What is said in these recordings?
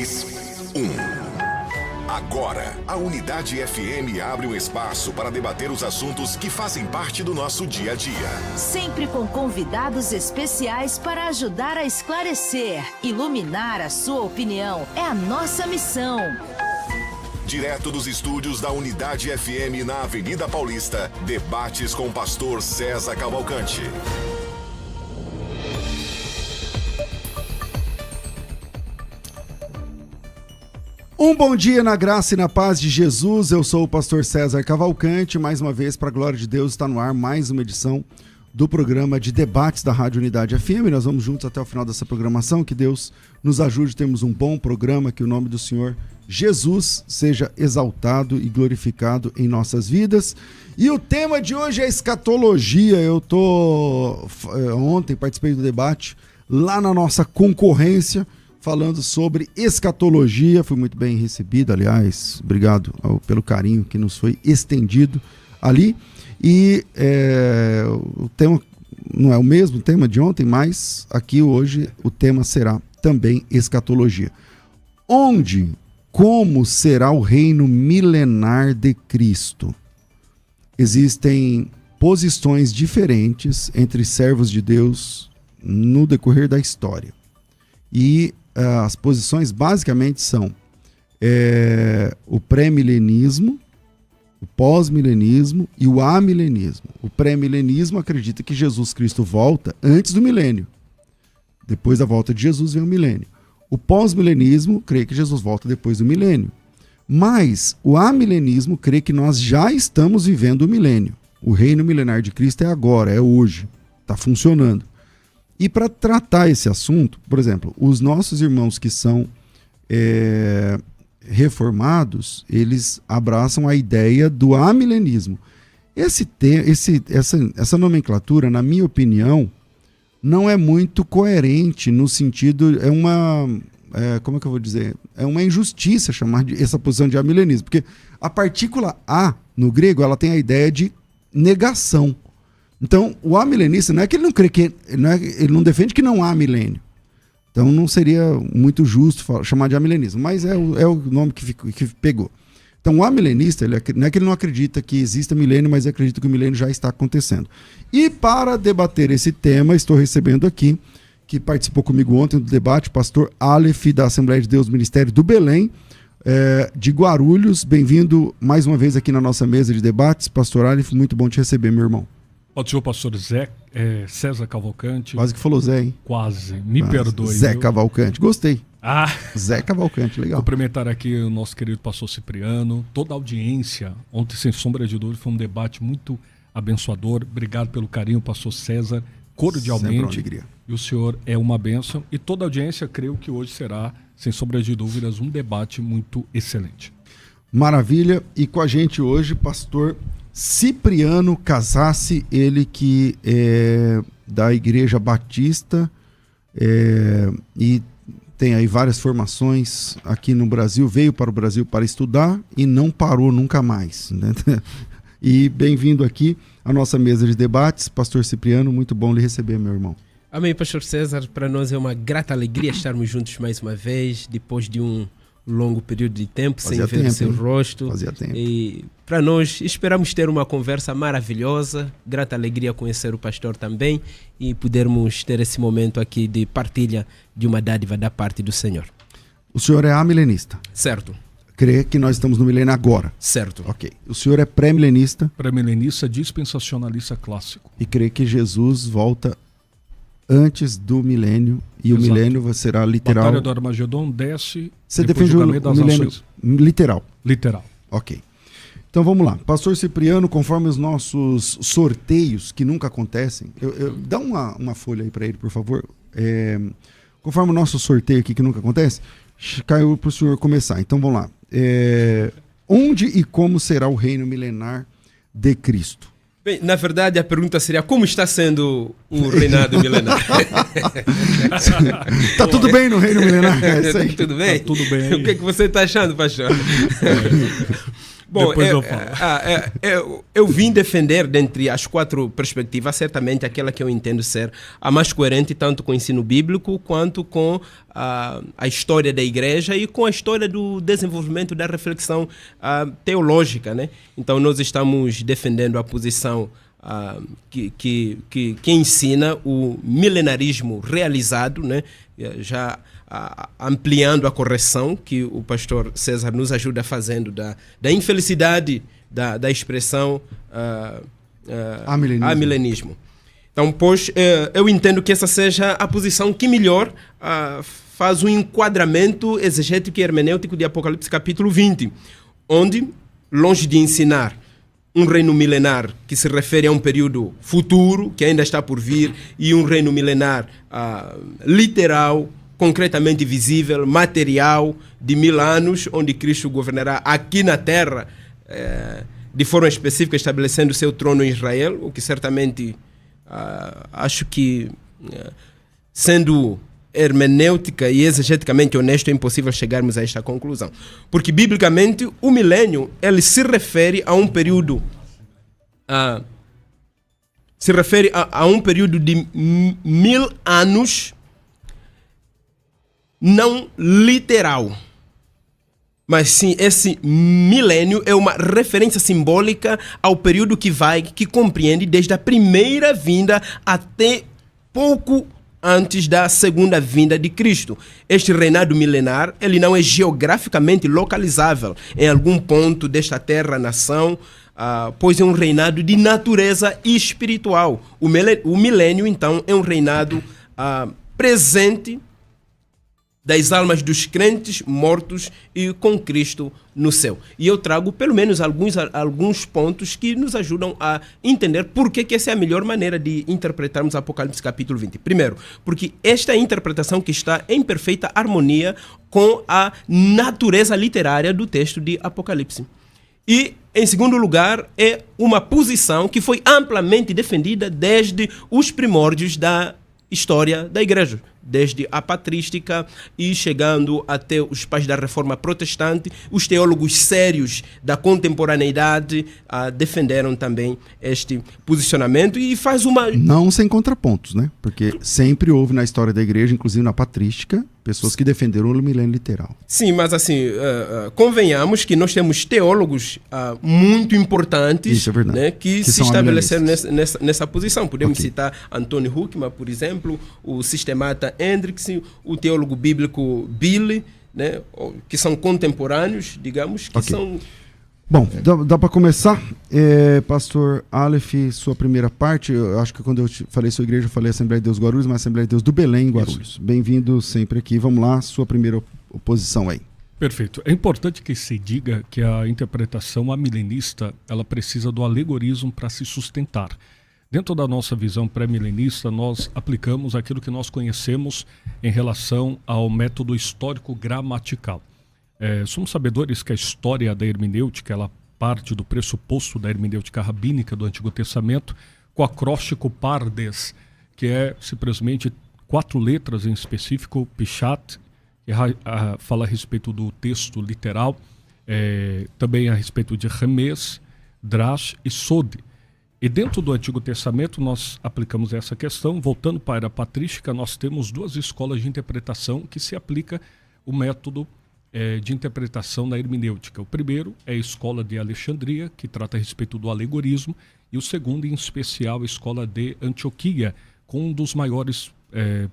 3, 1. Agora, a Unidade FM abre um espaço para debater os assuntos que fazem parte do nosso dia a dia. Sempre com convidados especiais para ajudar a esclarecer, iluminar a sua opinião. É a nossa missão. Direto dos estúdios da Unidade FM na Avenida Paulista, debates com o pastor César Cavalcante. Um bom dia na graça e na paz de Jesus. Eu sou o pastor César Cavalcante. Mais uma vez, para a glória de Deus, está no ar mais uma edição do programa de debates da Rádio Unidade FM. Nós vamos juntos até o final dessa programação. Que Deus nos ajude, temos um bom programa, que o nome do Senhor Jesus seja exaltado e glorificado em nossas vidas. E o tema de hoje é escatologia. Ontem participei do debate lá na nossa concorrência, falando sobre escatologia. Fui muito bem recebido, aliás, obrigado pelo carinho que nos foi estendido ali. E o tema não é o mesmo tema de ontem, mas aqui hoje o tema será também escatologia. Como será o reino milenar de Cristo? Existem posições diferentes entre servos de Deus no decorrer da história. E as posições basicamente são o pré-milenismo, o pós-milenismo e o amilenismo. O pré-milenismo acredita que Jesus Cristo volta antes do milênio. Depois da volta de Jesus vem o milênio. O pós-milenismo crê que Jesus volta depois do milênio. Mas o amilenismo crê que nós já estamos vivendo o milênio. O reino milenar de Cristo é agora, é hoje, está funcionando. E para tratar esse assunto, por exemplo, os nossos irmãos que são reformados, eles abraçam a ideia do amilenismo. Essa nomenclatura, na minha opinião, não é muito coerente no sentido, como é que eu vou dizer? É uma injustiça chamar essa posição de amilenismo, porque a partícula A, no grego, ela tem a ideia de negação. Então, o amilenista não é que ele não crê que ele não defende que não há milênio. Então, não seria muito justo chamar de amilenismo, mas é o nome que pegou. Então, o amilenista, não é que ele não acredita que exista milênio, mas acredita que o milênio já está acontecendo. E para debater esse tema, estou recebendo aqui, que participou comigo ontem do debate, o pastor Aleph, da Assembleia de Deus Ministério do Belém, de Guarulhos. Bem-vindo mais uma vez aqui na nossa mesa de debates. Pastor Aleph, muito bom te receber, meu irmão. Pode ser o pastor César Cavalcante. Quase que falou Zé, hein? Quase. Me perdoe. Zé Cavalcante. Gostei. Ah! Zé Cavalcante, legal. Cumprimentar aqui o nosso querido pastor Cipriano, toda a audiência. Ontem, sem sombra de dúvida, foi um debate muito abençoador. Obrigado pelo carinho, pastor César, cordialmente. Sempre uma alegria. E o senhor é uma bênção. E toda a audiência, creio que hoje será, sem sombra de dúvidas, um debate muito excelente. Maravilha. E com a gente hoje, pastor Cipriano Casassi, ele que é da Igreja Batista e tem aí várias formações aqui no Brasil, veio para o Brasil para estudar e não parou nunca mais, né? E bem-vindo aqui à nossa mesa de debates, pastor Cipriano, muito bom lhe receber, meu irmão. Amém, pastor César, para nós é uma grata alegria estarmos juntos mais uma vez, depois de um longo período de tempo, sem ver o seu rosto. Fazia tempo. E para nós, esperamos ter uma conversa maravilhosa, grata alegria conhecer o pastor também e podermos ter esse momento aqui de partilha de uma dádiva da parte do Senhor. O senhor é amilenista? Certo. Crê que nós estamos no milênio agora? Certo. Ok. O senhor é pré-milenista? Pré-milenista, dispensacionalista clássico. E crê que Jesus volta antes do milênio e Exato. O milênio será literal. Batalha do Armagedon desce. Você defende o milênio literal? Literal. Ok. Então vamos lá. Pastor Cipriano, conforme os nossos sorteios, que nunca acontecem, dá uma folha aí para ele, por favor. Conforme o nosso sorteio aqui, que nunca acontece, caiu para o senhor começar. Então vamos lá. Onde e como será o reino milenar de Cristo? Bem, na verdade, a pergunta seria como está sendo o reinado milenar? Tá tudo bem no reino milenar? Tudo bem? Tá tudo bem. O que você está achando, pastor? Bom, Depois eu falo. Eu vim defender, dentre as 4 perspectivas, certamente aquela que eu entendo ser a mais coerente, tanto com o ensino bíblico, quanto com a história da igreja e com a história do desenvolvimento da reflexão teológica, né? Então, nós estamos defendendo a posição que ensina o milenarismo realizado, né? Já ampliando a correção que o pastor César nos ajuda fazendo da infelicidade da expressão amilenismo. Então, pois, eu entendo que essa seja a posição que melhor faz um enquadramento exegético e hermenêutico de Apocalipse capítulo 20, onde, longe de ensinar um reino milenar que se refere a um período futuro, que ainda está por vir, e um reino milenar literal, concretamente visível, material, de 1000 anos, onde Cristo governará aqui na terra, de forma específica, estabelecendo seu trono em Israel, o que certamente acho que, sendo hermenêutica e exegeticamente honesto, é impossível chegarmos a esta conclusão. Porque, biblicamente, o milênio ele se refere a um período a um período de 1000 anos, não literal, mas sim esse milênio é uma referência simbólica ao período que compreende desde a primeira vinda até pouco antes da segunda vinda de Cristo. Este reinado milenar, ele não é geograficamente localizável em algum ponto desta terra-nação, pois é um reinado de natureza espiritual. O milênio, então, é um reinado presente das almas dos crentes mortos e com Cristo no céu. E eu trago pelo menos alguns pontos que nos ajudam a entender por que essa é a melhor maneira de interpretarmos Apocalipse capítulo 20. Primeiro, porque esta é a interpretação que está em perfeita harmonia com a natureza literária do texto de Apocalipse. E, em segundo lugar, é uma posição que foi amplamente defendida desde os primórdios da história da igreja, desde a patrística e chegando até os pais da reforma protestante. Os teólogos sérios da contemporaneidade defenderam também este posicionamento e faz uma... Não sem contrapontos, né? Porque sempre houve na história da igreja, inclusive na patrística, pessoas que defenderam o milênio literal. Sim, mas assim, convenhamos que nós temos teólogos muito importantes, isso é verdade, né, que se estabeleceram nessa posição. Podemos citar Antônio Huckman, por exemplo, o sistemata Hendricks, o teólogo bíblico Billy, né, que são contemporâneos, digamos, que são... Bom, dá para começar. Pastor Aleph, sua primeira parte, eu acho que quando eu falei sua igreja, eu falei Assembleia de Deus Guarulhos, mas Assembleia de Deus do Belém, Guarulhos. Bem-vindo sempre aqui. Vamos lá, sua primeira oposição aí. Perfeito. É importante que se diga que a interpretação amilenista, ela precisa do alegorismo para se sustentar. Dentro da nossa visão pré-milenista, nós aplicamos aquilo que nós conhecemos em relação ao método histórico-gramatical. Somos sabedores que a história da hermenêutica, ela parte do pressuposto da hermenêutica rabínica do Antigo Testamento, com o acróstico pardes, que é simplesmente 4 letras em específico, pichat, que fala a respeito do texto literal, também a respeito de remes, drash e sod. E dentro do Antigo Testamento nós aplicamos essa questão. Voltando para a patrística, nós temos 2 escolas de interpretação que se aplica o método de interpretação da hermenêutica. O primeiro é a escola de Alexandria, que trata a respeito do alegorismo, e o segundo, em especial, a escola de Antioquia, com um dos maiores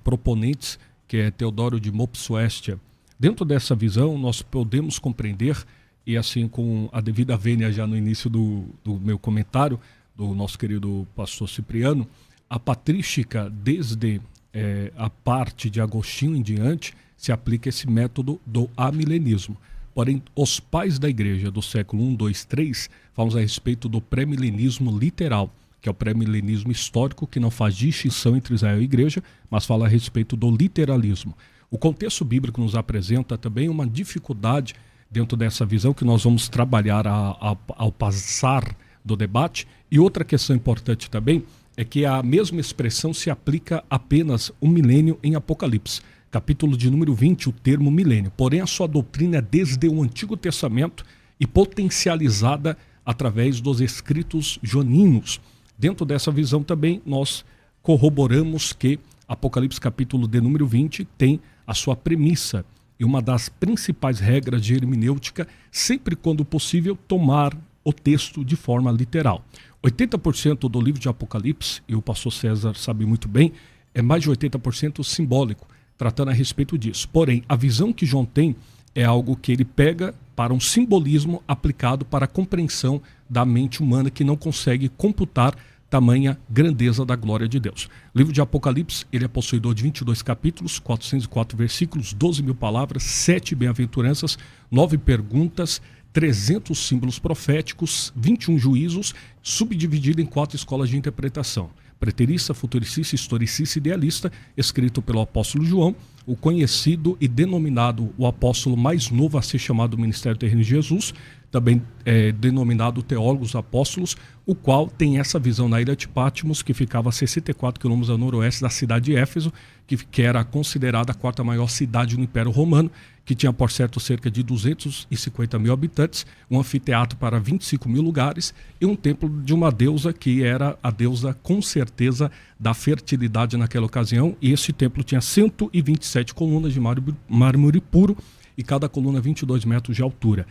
proponentes, que é Teodoro de Mopsuestia. Dentro dessa visão, nós podemos compreender, e assim com a devida vênia já no início do meu comentário, do nosso querido pastor Cipriano, a patrística, desde a parte de Agostinho em diante, se aplica esse método do amilenismo. Porém, os pais da igreja do século 1, 2, 3 falam a respeito do pré-milenismo literal, que é o pré-milenismo histórico, que não faz distinção entre Israel e igreja, mas fala a respeito do literalismo. O contexto bíblico nos apresenta também uma dificuldade dentro dessa visão que nós vamos trabalhar ao passar do debate. E outra questão importante também é que a mesma expressão se aplica apenas um milênio em Apocalipse. Capítulo de número 20, o termo milênio. Porém, a sua doutrina é desde o Antigo Testamento e potencializada através dos escritos joaninos. Dentro dessa visão também nós corroboramos que Apocalipse capítulo de número 20 tem a sua premissa e uma das principais regras de hermenêutica, sempre quando possível, tomar o texto de forma literal. 80% do livro de Apocalipse, e o pastor César sabe muito bem, é mais de 80% simbólico, tratando a respeito disso. Porém, a visão que João tem é algo que ele pega para um simbolismo aplicado para a compreensão da mente humana que não consegue computar tamanha grandeza da glória de Deus. O livro de Apocalipse, ele é possuidor de 22 capítulos, 404 versículos, 12 mil palavras, 7 bem-aventuranças, 9 perguntas, 300 símbolos proféticos, 21 juízos, subdividido em 4 escolas de interpretação. Preterista, futuricista, historicista e idealista, escrito pelo apóstolo João, o conhecido e denominado o apóstolo mais novo a ser chamado do Ministério Terreno de Jesus, também denominado Teólogos Apóstolos, o qual tem essa visão na ilha de Patmos, que ficava a 64 quilômetros a noroeste da cidade de Éfeso, que era considerada a 4ª maior cidade no Império Romano, que tinha, por certo, cerca de 250 mil habitantes, um anfiteatro para 25 mil lugares e um templo de uma deusa que era a deusa, com certeza, da fertilidade naquela ocasião. E esse templo tinha 127 colunas de mármore puro e cada coluna 22 metros de altura.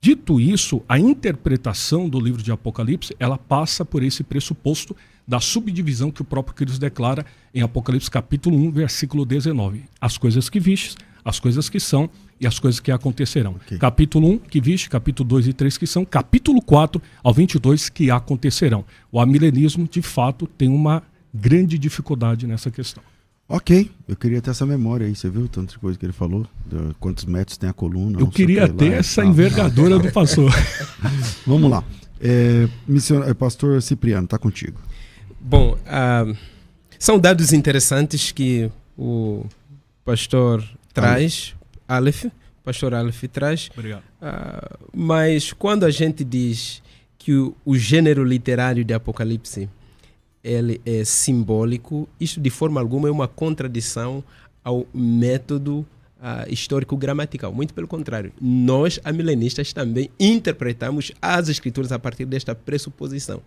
Dito isso, a interpretação do livro de Apocalipse, ela passa por esse pressuposto da subdivisão que o próprio Cristo declara em Apocalipse capítulo 1, versículo 19. As coisas que vistes, as coisas que são e as coisas que acontecerão. Okay. Capítulo 1, que viste, capítulo 2 e 3 que são, capítulo 4 ao 22 que acontecerão. O amilenismo, de fato, tem uma grande dificuldade nessa questão. Ok, eu queria ter essa memória aí, você viu tanta coisa que ele falou? Quantos metros tem a coluna? Eu queria ter essa envergadura do pastor. Vamos lá. Pastor Cipriano, está contigo. Bom, são dados interessantes que o pastor traz, pastor Aleph traz. Obrigado. Mas quando a gente diz que o gênero literário de Apocalipse ele é simbólico, isso de forma alguma é uma contradição ao método histórico-gramatical. Muito pelo contrário, nós, amilenistas, também interpretamos as escrituras a partir desta pressuposição,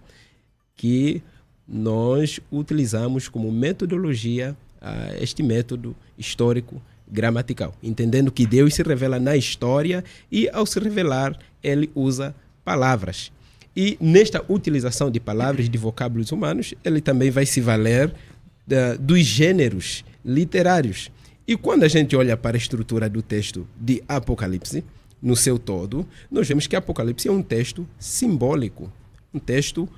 que nós utilizamos como metodologia este método histórico-gramatical, entendendo que Deus se revela na história e, ao se revelar, ele usa palavras. E nesta utilização de palavras, de vocábulos humanos, ele também vai se valer dos gêneros literários. E quando a gente olha para a estrutura do texto de Apocalipse, no seu todo, nós vemos que Apocalipse é um texto simbólico, um texto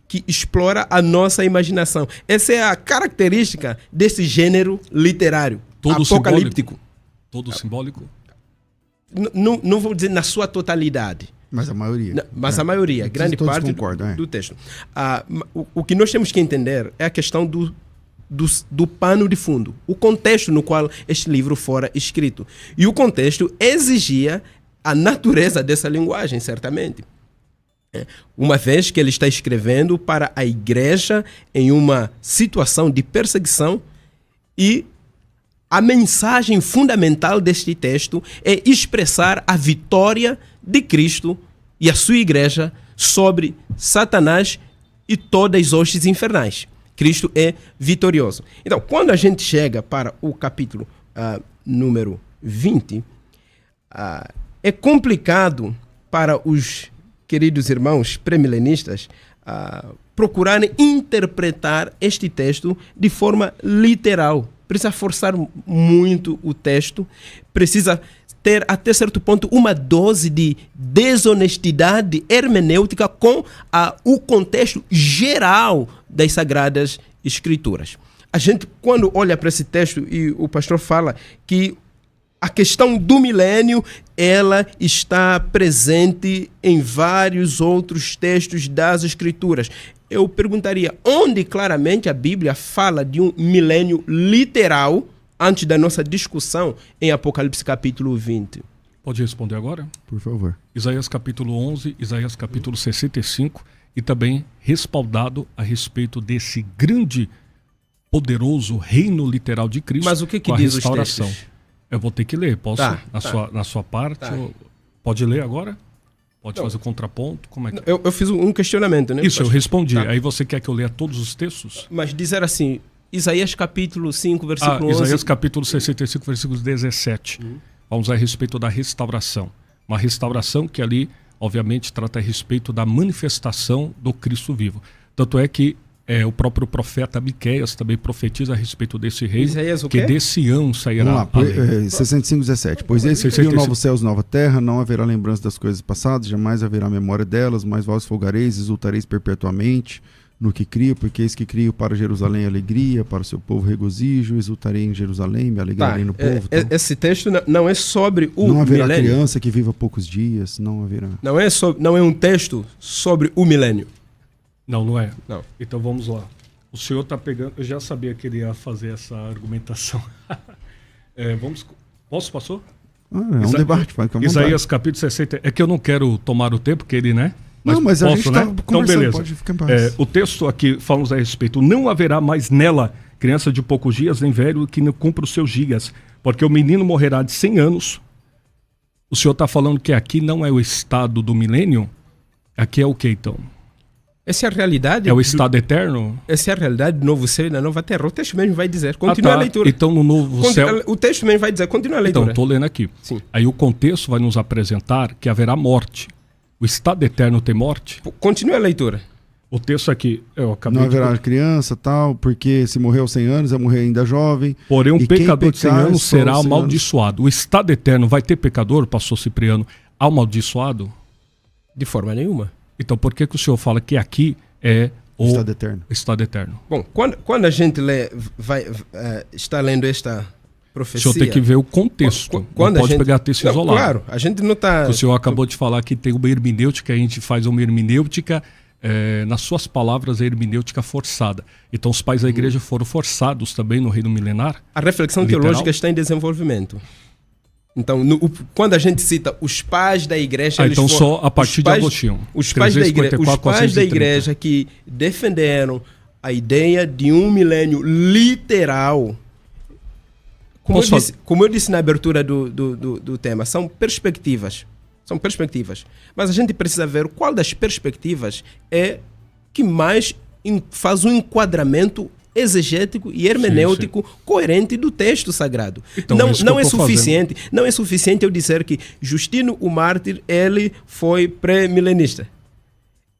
que explora a nossa imaginação. Essa é a característica desse gênero literário, todo apocalíptico. Simbólico. Todo simbólico? Não vou dizer na sua totalidade. Mas a maioria. Mas a maioria, grande parte do texto. O que nós temos que entender é a questão do pano de fundo, o contexto no qual este livro fora escrito. E o contexto exigia a natureza dessa linguagem, certamente. Uma vez que ele está escrevendo para a igreja em uma situação de perseguição, e a mensagem fundamental deste texto é expressar a vitória de Cristo e a sua igreja sobre Satanás e todas as hostes infernais. Cristo é vitorioso. Então, quando a gente chega para o capítulo número 20, é complicado para os queridos irmãos pré-milenistas procurarem interpretar este texto de forma literal. Precisa forçar muito o texto, precisa ter até certo ponto uma dose de desonestidade hermenêutica com o contexto geral das Sagradas Escrituras. A gente, quando olha para esse texto, e o pastor fala que a questão do milênio, ela está presente em vários outros textos das Escrituras. Eu perguntaria, onde claramente a Bíblia fala de um milênio literal antes da nossa discussão em Apocalipse capítulo 20? Pode responder agora? Por favor. Isaías capítulo 11, Isaías capítulo 65, e também respaldado a respeito desse grande, poderoso reino literal de Cristo. Mas o que com a diz restauração. Os textos? Eu vou ter que ler, posso? Na sua parte? Tá. Pode ler agora? Pode fazer contraponto? Como é que... Eu fiz um questionamento, né? Isso, eu respondi. Tá. Aí você quer que eu leia todos os textos? Mas dizer assim, Isaías capítulo 5, versículo 11... Isaías capítulo 65, versículo 17. Vamos a respeito da restauração. Uma restauração que ali, obviamente, trata a respeito da manifestação do Cristo vivo. Tanto é que o próprio profeta Miqueias também profetiza a respeito desse reino, Isaías o que quê? de Sião sairá Vamos a lei. lá, 65:17. Pois esse cria novos céus, nova terra, não haverá lembrança das coisas passadas, jamais haverá memória delas, mas vós folgareis, exultareis perpetuamente no que crio, porque eis que crio para Jerusalém alegria, para o seu povo regozijo, exultarei em Jerusalém, me alegrarei no povo. Então, Esse texto não é sobre o não haverá milênio. criança que viva poucos dias, não haverá. Não é um texto sobre o milênio. Não é? Não. Então vamos lá. O senhor está pegando... Eu já sabia que ele ia fazer essa argumentação. Posso, pastor? É um debate, vai com a vontade. Isaías capítulo 60. É que eu não quero tomar o tempo que ele, né? Mas a gente está Então, conversando, beleza. pode ficar em paz. O texto aqui falamos a respeito. Não haverá mais nela criança de poucos dias, nem velho que não cumpra os seus dias, porque o menino morrerá de 100 anos. O senhor está falando que aqui não é o estado do milênio? Aqui é o que, então? Essa é a realidade. É o estado eterno? Essa é a realidade do novo céu e da nova terra. O texto mesmo vai dizer. Continua a leitura. Então, no novo céu... O texto mesmo vai dizer. Continua a leitura. Então, estou lendo aqui. Sim. Aí o contexto vai nos apresentar que haverá morte. O estado eterno tem morte? Continua a leitura. O texto aqui, eu acabei Não de... haverá criança, tal, porque se morreu 100 anos, é morrer ainda jovem. Porém, um E quem pecador de 100 pecar, anos só será 100 anos. amaldiçoado. O estado eterno vai ter pecador, pastor Cipriano, amaldiçoado? De forma nenhuma. Então, por que o senhor fala que aqui é o Estado eterno. estado eterno? Bom, quando a gente está lendo esta O profecia... senhor tem que ver o contexto. Quando não a pode gente- pegar texto Não, isolado. Claro, a gente não está... O senhor acabou de falar que tem uma hermenêutica, a gente faz uma hermenêutica, nas suas palavras, a hermenêutica forçada. Então, os pais da igreja foram forçados também no reino milenar? A reflexão Literal? teológica está em desenvolvimento. Então, quando a gente cita os pais da igreja... eles Então, foram- só a partir os pais- de Agostinho. Os pais da igreja, 354, os pais da 430. igreja que defenderam a ideia de um milênio literal. Como eu disse na abertura do tema, são perspectivas. São perspectivas. Mas a gente precisa ver qual das perspectivas é que mais faz um enquadramento exegético e hermenêutico coerente do texto sagrado. Então, não isso que não eu é tô suficiente, não é suficiente eu dizer que Justino o Mártir ele foi pré-milenista.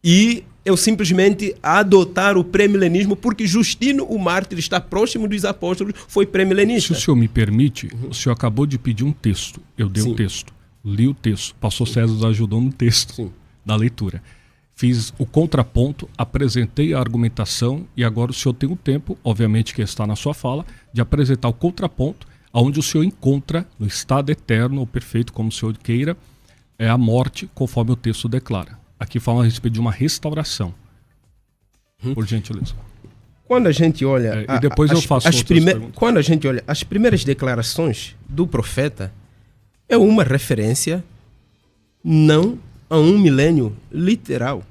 E eu simplesmente adotar o pré-milenismo porque Justino o Mártir está próximo dos apóstolos, foi Se pré-milenista. o senhor me permite, o senhor acabou de pedir um texto. Eu dei Sim. o texto, li o texto. Pastor César nos ajudou no texto Sim. da leitura. Fiz o contraponto, apresentei a argumentação e agora o senhor tem o tempo, obviamente que está na sua fala, de apresentar o contraponto, onde o senhor encontra no estado eterno, ou perfeito, como o senhor queira, é a morte, conforme o texto declara. Aqui fala a respeito de uma restauração. Por gentileza. Quando a gente olha... E depois eu faço outras perguntas. Quando a gente olha as primeiras declarações do profeta, é uma referência não a um milênio literal.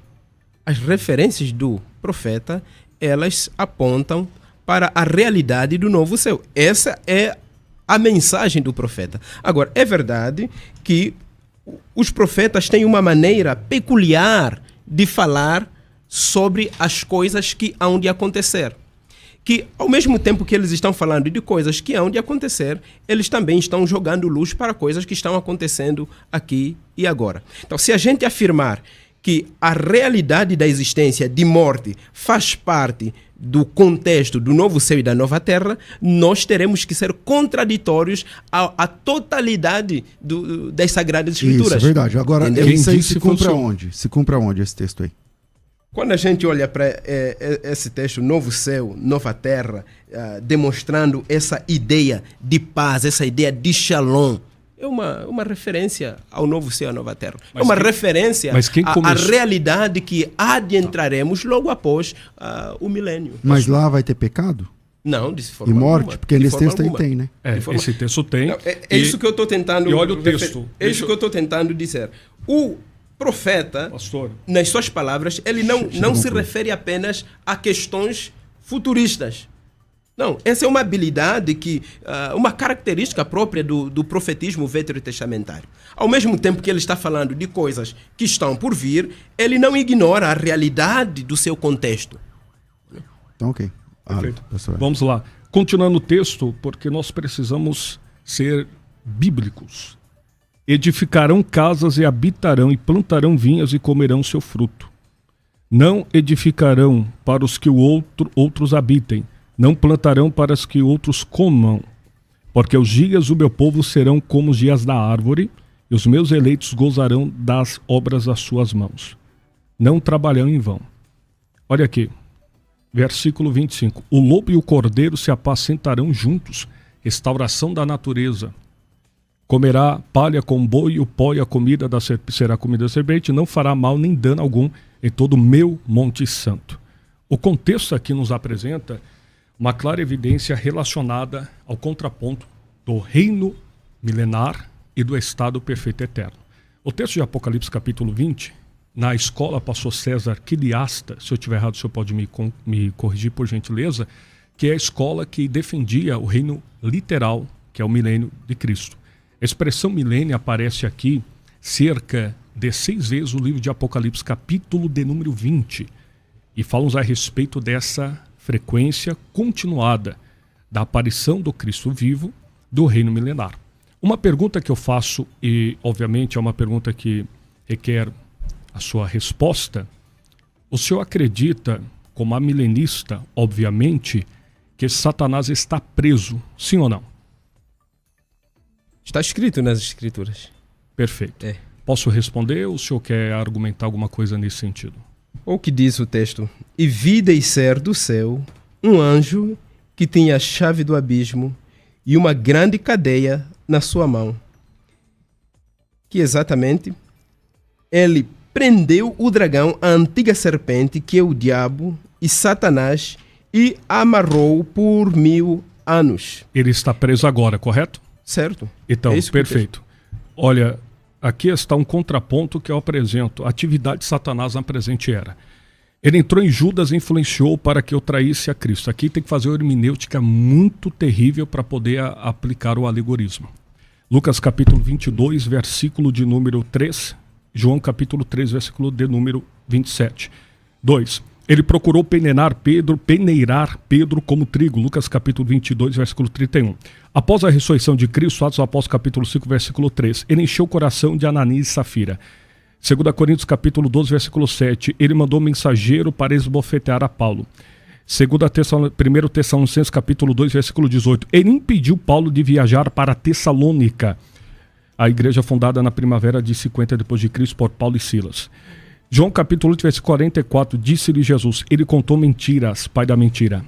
As referências do profeta, elas apontam para a realidade do novo céu. Essa é a mensagem do profeta. Agora, é verdade que os profetas têm uma maneira peculiar de falar sobre as coisas que hão de acontecer. Que, ao mesmo tempo que eles estão falando de coisas que hão de acontecer, eles também estão jogando luz para coisas que estão acontecendo aqui e agora. Então, se a gente afirmar que a realidade da existência de morte faz parte do contexto do novo céu e da nova terra, nós teremos que ser contraditórios à totalidade das Sagradas Escrituras. Isso, é verdade. Agora, Entendeu? isso aí Quem disse se cumpre funciona. aonde? Se cumpre aonde esse texto aí? Quando a gente olha para esse texto, Novo Céu, Nova Terra, demonstrando essa ideia de paz, essa ideia de shalom, é uma referência ao Novo Céu e à Nova Terra. Mas é uma quem- referência mas quem à começou- realidade que adentraremos logo após o milênio. Mas lá vai ter pecado? Não, de forma E morte? alguma, Porque de nesse forma texto aí alguma. tem, né? É, De forma- esse texto tem. Não, é isso que eu estou tentando... E olha o texto. É isso que eu estou tentando dizer. O profeta, Pastor, nas suas palavras, ele não se refere apenas a questões futuristas. Não, essa é uma habilidade que, uma característica própria do profetismo veterotestamentário. Ao mesmo tempo que ele está falando de coisas que estão por vir, ele não ignora a realidade do seu contexto. Então, ok. Perfeito. Pastor. Vamos lá. Continuando o texto, porque nós precisamos ser bíblicos. Edificarão casas e habitarão, e plantarão vinhas e comerão seu fruto. Não edificarão para os que outros habitem, não plantarão para os que outros comam. Porque os dias do meu povo serão como os dias da árvore, e os meus eleitos gozarão das obras das suas mãos. Não trabalham em vão. Olha aqui, versículo 25. O lobo e o cordeiro se apacentarão juntos, restauração da natureza. Comerá palha com boi, e o pó e a comida será comida da serpente, não fará mal nem dano algum em todo o meu monte santo. O contexto aqui nos apresenta uma clara evidência relacionada ao contraponto do reino milenar e do estado perfeito eterno. O texto de Apocalipse capítulo 20, na escola pastor César Quiliasta, se eu estiver errado o senhor pode me corrigir por gentileza, que é a escola que defendia o reino literal, que é o milênio de Cristo. A expressão milênio aparece aqui cerca de 6 vezes no livro de Apocalipse, capítulo de número 20. E falamos a respeito dessa frequência continuada da aparição do Cristo vivo do reino milenar. Uma pergunta que eu faço, e obviamente é uma pergunta que requer a sua resposta. O senhor acredita, como amilenista, obviamente, que Satanás está preso, sim ou não? Está escrito nas Escrituras. Perfeito. É. Posso responder ou o senhor quer argumentar alguma coisa nesse sentido? O que diz o texto? E vi descer do céu um anjo que tinha a chave do abismo e uma grande cadeia na sua mão. Que exatamente ele prendeu o dragão, a antiga serpente, que é o diabo e Satanás, e amarrou por 1000 anos. Ele está preso agora, correto? Certo. Então, É isso que perfeito. Olha, aqui está um contraponto que eu apresento. A atividade de Satanás na presente era. Ele entrou em Judas e influenciou para que eu traísse a Cristo. Aqui tem que fazer uma hermenêutica muito terrível para poder aplicar o alegorismo. Lucas capítulo 22, versículo de número 3. João capítulo 3, versículo de número 27. 2. Ele procurou peneirar Pedro como trigo. Lucas capítulo 22, versículo 31. Após a ressurreição de Cristo, Atos dos Apóstolos capítulo 5, versículo 3. Ele encheu o coração de Ananias e Safira. 2 Coríntios capítulo 12, versículo 7. Ele mandou mensageiro para esbofetear a Paulo. 1 Tessalonicenses capítulo 2, versículo 18. Ele impediu Paulo de viajar para Tessalônica, a igreja fundada na primavera de 50 depois de Cristo por Paulo e Silas. João capítulo 8, versículo 44, disse-lhe Jesus, ele contou mentiras, pai da mentira.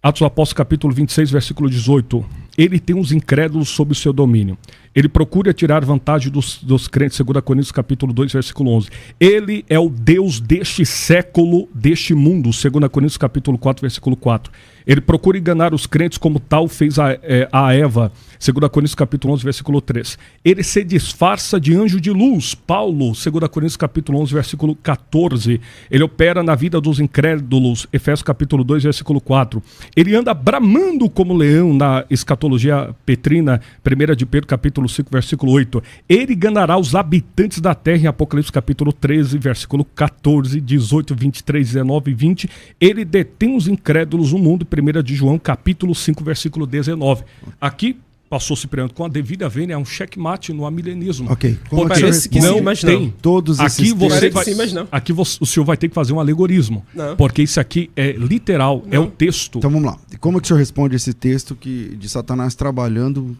Atos dos Apóstolos capítulo 26, versículo 18, ele tem os incrédulos sob o seu domínio. Ele procura tirar vantagem dos crentes, 2 Coríntios capítulo 2, versículo 11. Ele é o Deus deste século, deste mundo, 2 Coríntios capítulo 4, versículo 4. Ele procura enganar os crentes como tal fez a Eva, 2 Coríntios capítulo 11, versículo 3. Ele se disfarça de anjo de luz, Paulo, 2 Coríntios capítulo 11, versículo 14. Ele opera na vida dos incrédulos, Efésios capítulo 2, versículo 4. Ele anda bramando como leão na escatologia petrina, 1 de Pedro capítulo 5, versículo 8. Ele enganará os habitantes da terra em Apocalipse capítulo 13, versículo 14, 18, 23, 19 e 20. Ele detém os incrédulos no mundo, 1 de João capítulo 5, versículo 19. Aqui, pastor Cipriano, com a devida vênia, é um checkmate no amilenismo. Ok. Porque parece que não sim, mas não. tem. Todos Aqui esses você vai, sim, mas não. aqui o senhor vai ter que fazer um alegorismo. Não. Porque isso aqui é literal, é o texto. Então vamos lá. Como que o senhor responde esse texto de Satanás trabalhando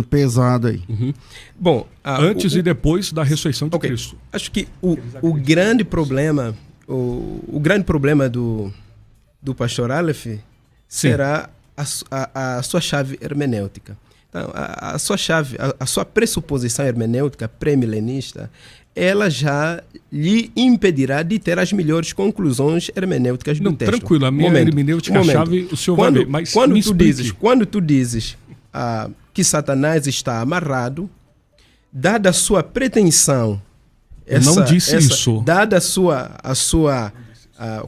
pesado aí? Bom, Antes e depois da ressurreição de ok. Cristo. Acho que o grande problema, o grande problema do pastor Aleph será a sua chave hermenêutica. Então, a sua chave, a sua pressuposição hermenêutica pré-milenista, ela já lhe impedirá de ter as melhores conclusões hermenêuticas do Não, texto. tranquilo, a minha hermenêutica, a chave, o senhor vai ver. Mas me explique. Quando tu dizes que Satanás está amarrado, dada a sua pretensão, Eu não disse isso. Dada a sua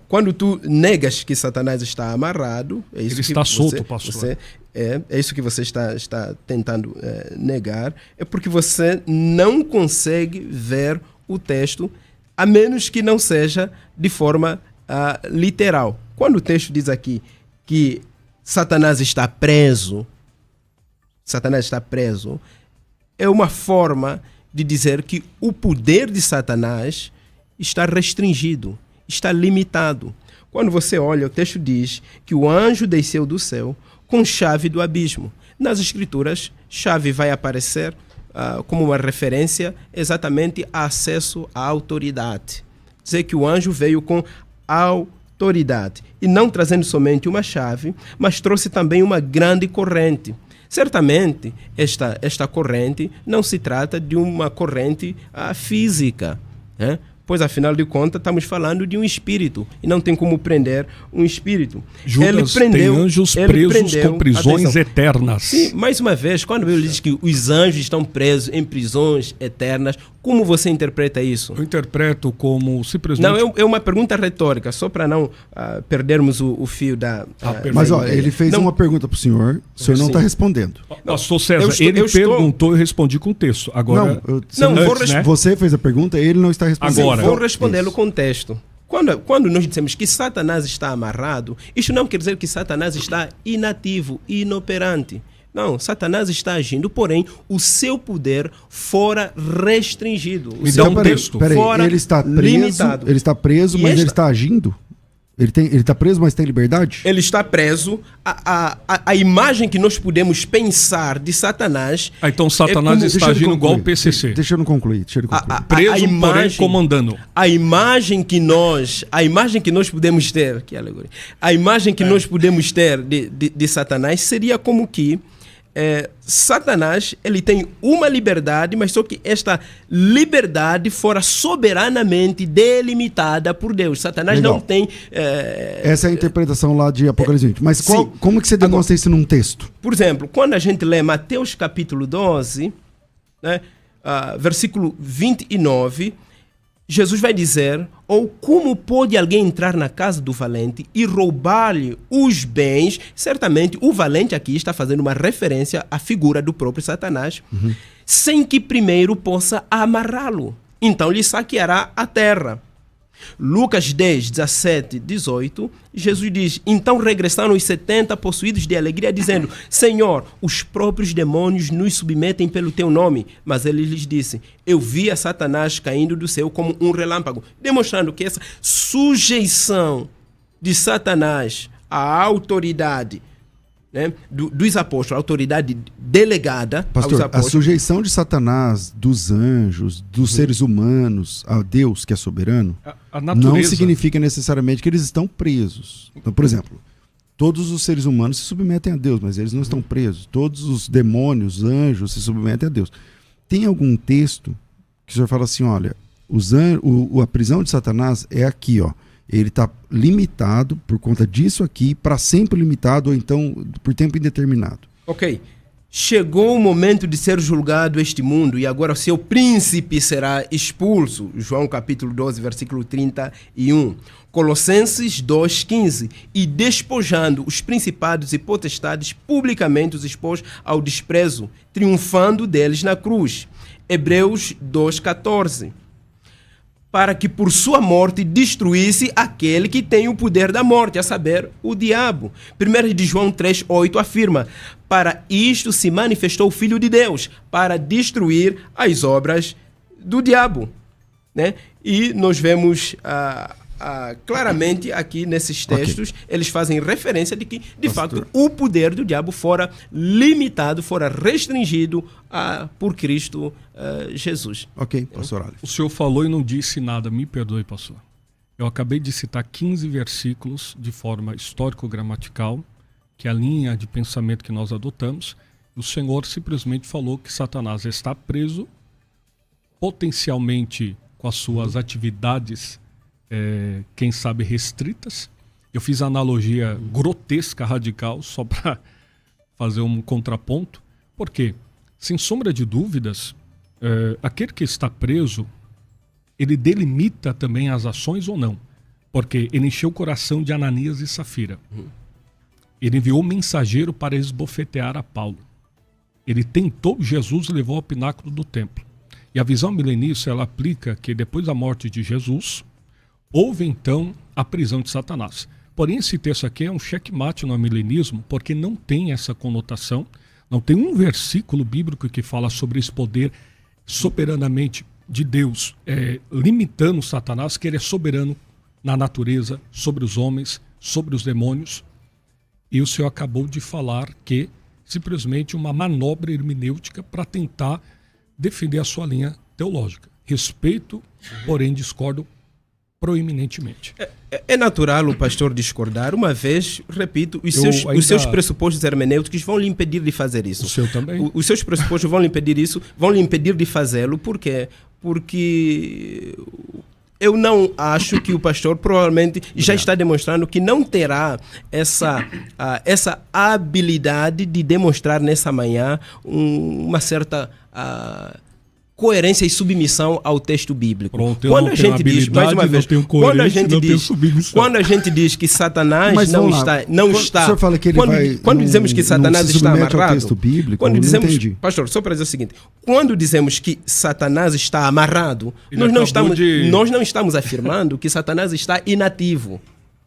Quando tu negas que Satanás está amarrado, é isso Ele que está solto, pastor. É isso que você está tentando negar, é porque você não consegue ver o texto, a menos que não seja de forma literal. Quando o texto diz aqui que Satanás está preso, é uma forma de dizer que o poder de Satanás está restringido, está limitado. Quando você olha, o texto diz que o anjo desceu do céu com chave do abismo. Nas Escrituras, chave vai aparecer como uma referência exatamente a acesso à autoridade. Dizer que o anjo veio com autoridade e não trazendo somente uma chave, mas trouxe também uma grande corrente. Certamente, esta corrente não se trata de uma corrente física, né? Pois, afinal de contas, estamos falando de um espírito e não tem como prender um espírito. Judas tem anjos presos com prisões eternas. Sim, mais uma vez, quando ele diz que os anjos estão presos em prisões eternas, como você interpreta isso? Eu interpreto como simplesmente... Não, é uma pergunta retórica, só para não perdermos o fio da... Mas, olha, ele fez uma pergunta para o senhor não está respondendo. Pastor César, ele perguntou e eu respondi com o texto. Agora, você fez a pergunta, ele não está respondendo. Agora, vou respondê-lo com o texto. Quando nós dizemos que Satanás está amarrado, isso não quer dizer que Satanás está inativo, inoperante. Não, Satanás está agindo, porém, o seu poder fora restringido. O seu poder fora limitado. Ele está preso, mas ele está agindo? Ele está preso, mas tem liberdade? Ele está preso. A imagem que nós podemos pensar de Satanás... então Satanás está agindo igual o PCC. Deixa eu não concluir. Preso, porém comandando. A imagem que nós podemos ter... Que alegoria. A imagem que nós podemos ter de Satanás seria como que Satanás, ele tem uma liberdade, mas só que esta liberdade fora soberanamente delimitada por Deus. Satanás não tem... Essa é a interpretação lá de Apocalipse 20. Mas como que você demonstra isso num texto? Por exemplo, quando a gente lê Mateus capítulo 12, né, versículo 29... Jesus vai dizer, ou como pode alguém entrar na casa do valente e roubar-lhe os bens? Certamente o valente aqui está fazendo uma referência à figura do próprio Satanás, sem que primeiro possa amarrá-lo. Então lhe saqueará a terra. Lucas 10, 17, 18, Jesus diz, então regressaram os 70 possuídos de alegria, dizendo, Senhor, os próprios demônios nos submetem pelo teu nome. Mas ele lhes disse, eu vi a Satanás caindo do céu como um relâmpago, demonstrando que essa sujeição de Satanás à autoridade, né, dos apóstolos, a autoridade delegada Pastor, aos apóstolos. A sujeição de Satanás, dos anjos, dos seres humanos a Deus, que é soberano, não significa necessariamente que eles estão presos. Então, por exemplo, todos os seres humanos se submetem a Deus, mas eles não estão presos. Todos os demônios, anjos, se submetem a Deus. Tem algum texto que o senhor fala assim, olha, a prisão de Satanás é aqui, ó. Ele está limitado por conta disso aqui, para sempre limitado, ou então por tempo indeterminado. Ok. Chegou o momento de ser julgado este mundo e agora o seu príncipe será expulso. João capítulo 12, versículo 31. Colossenses 2,15. E despojando os principados e potestades, publicamente os expôs ao desprezo, triunfando deles na cruz. Hebreus 2,14. Para que por sua morte destruísse aquele que tem o poder da morte, a saber, o diabo. 1 de João 3,8 afirma, para isto se manifestou o Filho de Deus, para destruir as obras do diabo. Né? E nós vemos claramente aqui nesses textos, eles fazem referência de que, de fato, o poder do diabo fora limitado, fora restringido por Cristo Jesus. Ok, pastor Aleph. O senhor falou e não disse nada, me perdoe, pastor. Eu acabei de citar 15 versículos de forma histórico-gramatical, que é a linha de pensamento que nós adotamos. O senhor simplesmente falou que Satanás está preso, potencialmente com as suas atividades quem sabe restritas. Eu fiz a analogia grotesca, radical, só para fazer um contraponto. Por quê? Sem sombra de dúvidas, aquele que está preso, ele delimita também as ações ou não. Porque ele encheu o coração de Ananias e Safira. Ele enviou um mensageiro para esbofetear a Paulo. Ele tentou Jesus e levou ao pináculo do templo. E a visão milenista, ela aplica que depois da morte de Jesus, houve então a prisão de Satanás. Porém, esse texto aqui é um checkmate no milenismo, porque não tem essa conotação, não tem um versículo bíblico que fala sobre esse poder soberanamente de Deus, limitando Satanás, que ele é soberano na natureza, sobre os homens, sobre os demônios. E o senhor acabou de falar que simplesmente uma manobra hermenêutica para tentar defender a sua linha teológica. Respeito, porém discordo proeminentemente. É natural o pastor discordar, uma vez, repito, os seus pressupostos hermenêuticos vão lhe impedir de fazer isso. O seu também? Os seus pressupostos vão lhe impedir isso, vão lhe impedir de fazê-lo. Por quê? Porque eu não acho que o pastor provavelmente já está demonstrando que não terá essa habilidade de demonstrar nessa manhã uma certa coerência e submissão ao texto bíblico. Pronto, quando a gente diz, mais uma vez, quando a gente diz que Satanás quando dizemos que Satanás está amarrado, quando dizemos, pastor, só para dizer o seguinte, quando dizemos que Satanás está amarrado, nós não estamos afirmando que Satanás está inativo.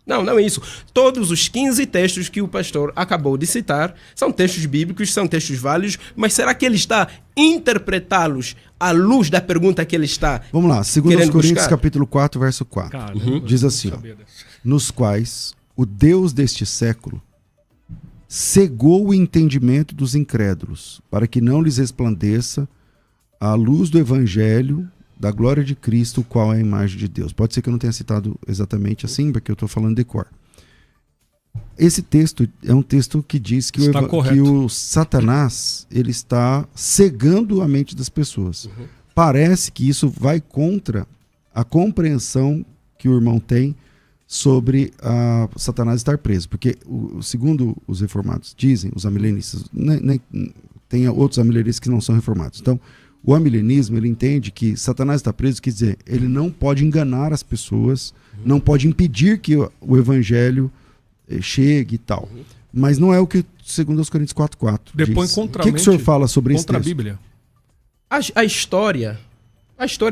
Não é isso. Todos os 15 textos que o pastor acabou de citar são textos bíblicos, são textos válidos, mas será que ele está interpretá-los à luz da pergunta que ele está Vamos lá, 2 Coríntios buscar? Capítulo 4, verso 4. Diz assim, nos quais o Deus deste século cegou o entendimento dos incrédulos, para que não lhes resplandeça a luz do evangelho da glória de Cristo, o qual é a imagem de Deus. Pode ser que eu não tenha citado exatamente assim, porque eu estou falando de cor. Esse texto é um texto que diz que o Satanás ele está cegando a mente das pessoas. Parece que isso vai contra a compreensão que o irmão tem sobre Satanás estar preso. Porque, segundo os reformados dizem, os amilenistas, tem outros amilenistas que não são reformados. Então, o amilenismo, ele entende que Satanás está preso, quer dizer, ele não pode enganar as pessoas, não pode impedir que o evangelho chegue e tal. Mas não é o que, segundo os Coríntios 4:4 Depõe diz. contra o que o senhor fala sobre isso? Contra a Bíblia. A história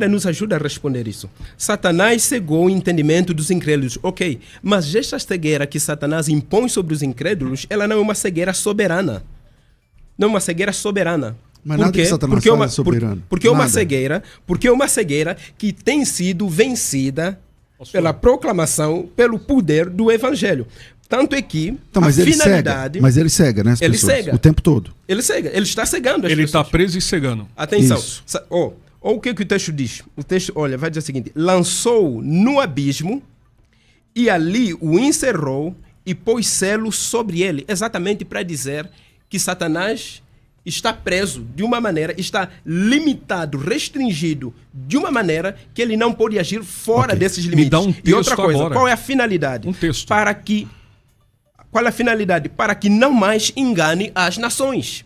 nos ajuda a responder isso. Satanás cegou o entendimento dos incrédulos. Ok, mas esta cegueira que Satanás impõe sobre os incrédulos, ela não é uma cegueira soberana. Não é uma cegueira soberana. Mas nada que Satanás faz é soberano. Porque é uma cegueira que tem sido vencida pela proclamação, pelo poder do evangelho. Tanto é que mas ele cega, né? Ele cega o tempo todo. Ele cega, ele está cegando as pessoas. Ele está preso e cegando. Atenção. Olha o que o texto diz. O texto, vai dizer o seguinte: lançou no abismo e ali o encerrou e pôs selo sobre ele. Exatamente para dizer que Satanás está preso de uma maneira, está limitado, restringido de uma maneira que ele não pode agir fora desses limites. Me dá um texto e outra coisa, agora. qual é a finalidade? Um texto. Qual é a finalidade? Para que não mais engane as nações.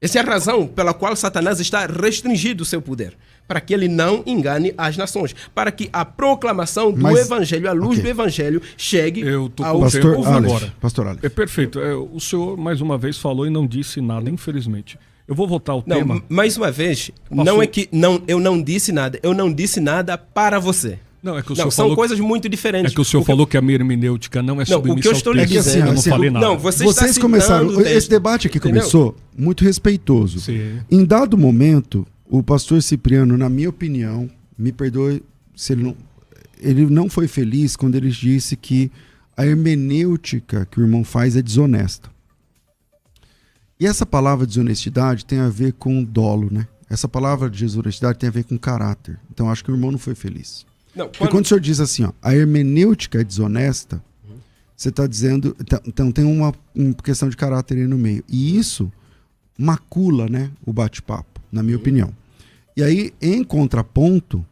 Essa é a razão pela qual Satanás está restringido o seu poder. Para que ele não engane as nações. Para que a proclamação do evangelho, a luz do evangelho, chegue ao povo agora. Pastor Alex. É perfeito. O senhor, mais uma vez, falou e não disse nada, infelizmente. Eu vou voltar ao tema. Mais uma vez, eu não disse nada. Eu não disse nada para você. Não, é que o senhor são coisas muito diferentes. É que o senhor falou que a minha hermenêutica não é submissa o que eu estou lhe dizendo, eu não falei nada. Não, vocês começaram. Esse debate aqui começou muito respeitoso. Sim. Em dado momento, o pastor Cipriano, na minha opinião, me perdoe se ele não foi feliz quando ele disse que a hermenêutica que o irmão faz é desonesta. E essa palavra desonestidade tem a ver com dolo, né? Essa palavra de desonestidade tem a ver com caráter. Então acho que o irmão não foi feliz. Porque quando o senhor diz assim, a hermenêutica é desonesta, você está dizendo... Então tem uma questão de caráter aí no meio. E isso macula, né, o bate-papo, na minha opinião. E aí, em contraponto,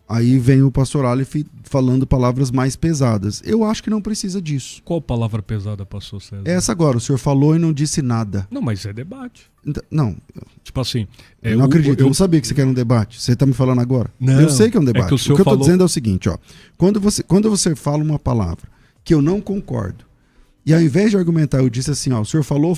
Aí vem o pastor Aleph falando palavras mais pesadas. Eu acho que não precisa disso. Qual palavra pesada, pastor César? Essa agora, o senhor falou e não disse nada. Não, mas é debate. Não, Tipo assim... eu não acredito, eu não sabia que você quer um debate. Você tá me falando agora? Não, eu sei que é um debate. é que o senhor que eu tô falou... dizendo é o seguinte, ó. Quando você fala uma palavra que eu não concordo, e ao invés de argumentar, eu disse assim, ó, o senhor falou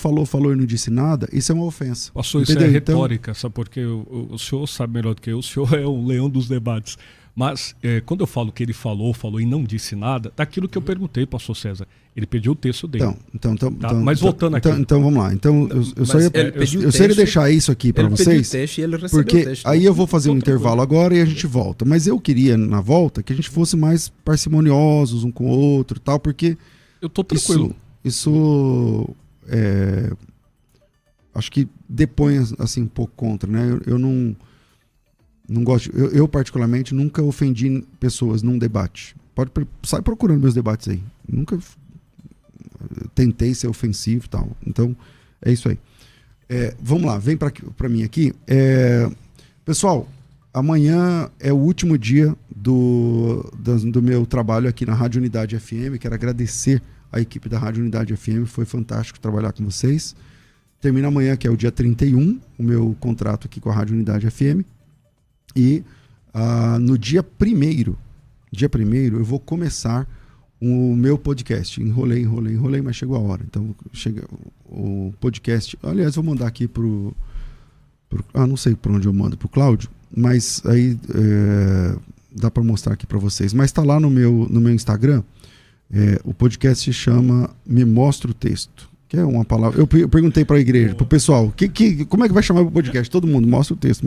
e não disse nada, isso é uma ofensa. Pastor, isso entendeu? é retórica, sabe? Porque o senhor sabe melhor do que eu, o senhor é um leão dos debates. Mas quando eu falo que ele falou e não disse nada, daquilo que eu perguntei, pastor César. Ele pediu o texto dele. Mas voltando aqui. Então vamos lá. Então eu só ia deixar isso aqui para vocês. Texto, e ele recebeu porque o texto. aí eu vou fazer um intervalo agora e a gente volta. Mas eu queria, na volta, que a gente fosse mais parcimoniosos um com o outro, tal, porque eu tô tranquilo. Isso acho que depõe assim um pouco contra, né? Eu não gosto. Eu particularmente nunca ofendi pessoas num debate. Sai procurando meus debates aí. Nunca tentei ser ofensivo e tal. Então, é isso aí. Vamos lá, vem para mim aqui. Pessoal, amanhã é o último dia do meu trabalho aqui na Rádio Unidade FM. Quero agradecer a equipe da Rádio Unidade FM. Foi fantástico trabalhar com vocês. Termina amanhã, que é o dia 31, o meu contrato aqui com a Rádio Unidade FM. E no dia 1º, eu vou começar o meu podcast. Enrolei, mas chegou a hora. Então, chega o podcast. Aliás, vou mandar aqui não sei por onde eu mando, pro Cláudio, mas aí dá para mostrar aqui para vocês. Mas está lá no meu Instagram. O podcast se chama Me Mostra o Texto. Que é uma palavra. Eu perguntei para a igreja, para o pessoal, como é que vai chamar o podcast? Todo mundo, mostra o texto.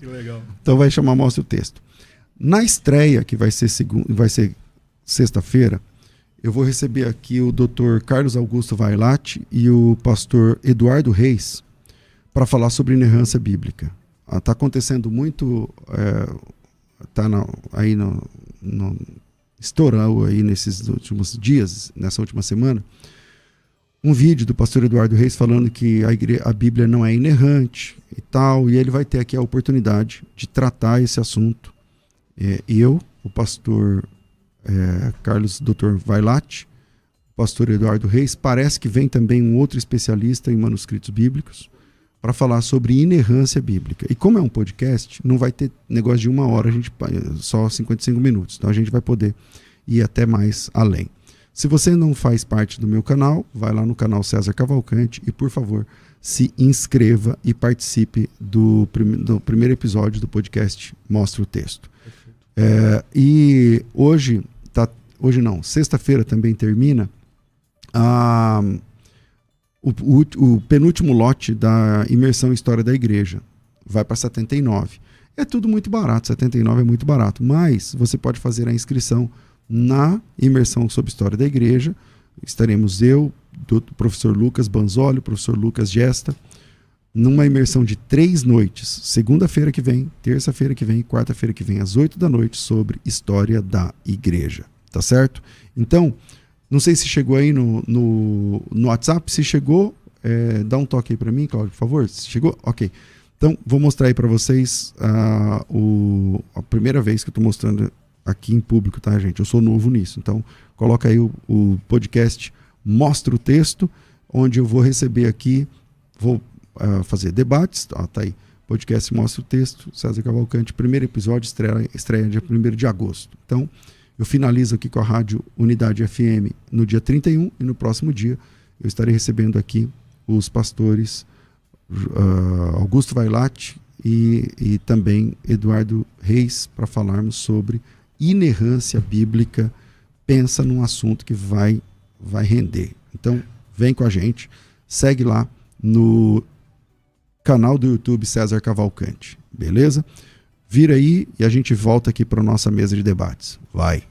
Que legal. Então vai chamar Mostra o Texto. Na estreia, que vai ser sexta-feira, eu vou receber aqui o Dr. Carlos Augusto Vailate e o pastor Eduardo Reis para falar sobre inerrância bíblica. Está acontecendo muito, estourou aí nesses últimos dias, nessa última semana, um vídeo do pastor Eduardo Reis falando que a Bíblia não é inerrante e tal, e ele vai ter aqui a oportunidade de tratar esse assunto. Eu, o pastor Carlos Dr. Vailate, o pastor Eduardo Reis, parece que vem também um outro especialista em manuscritos bíblicos para falar sobre inerrância bíblica. E como é um podcast, não vai ter negócio de 1 hora, só 55 minutos, então a gente vai poder ir até mais além. Se você não faz parte do meu canal, vai lá no canal César Cavalcante e, por favor, se inscreva e participe do primeiro episódio do podcast Mostra o Texto. E sexta-feira também termina o penúltimo lote da imersão em História da Igreja. Vai para 79. É tudo muito barato, 79 é muito barato, mas você pode fazer a inscrição na imersão sobre História da Igreja. Estaremos eu, do professor Lucas Banzoli, o professor Lucas Gesta, numa imersão de 3 noites, segunda-feira que vem, terça-feira que vem e quarta-feira que vem, às 8 da noite, sobre História da Igreja. Tá certo? Então, não sei se chegou aí no WhatsApp. Se chegou, dá um toque aí para mim, Cláudio, por favor. Se chegou? Ok. Então, vou mostrar aí para vocês a primeira vez que eu estou mostrando aqui em público, tá, gente? Eu sou novo nisso. Então, coloca aí o podcast Mostra o Texto, onde eu vou receber aqui, vou fazer debates, tá aí. Podcast Mostra o Texto, César Cavalcante, primeiro episódio, estreia dia 1º de agosto. Então, eu finalizo aqui com a Rádio Unidade FM no dia 31 e no próximo dia eu estarei recebendo aqui os pastores Augusto Vailate e também Eduardo Reis para falarmos sobre inerrância bíblica. Pensa num assunto que vai render. Então, vem com a gente, segue lá no canal do YouTube César Cavalcante, beleza? Vira aí e a gente volta aqui para a nossa mesa de debates. Vai!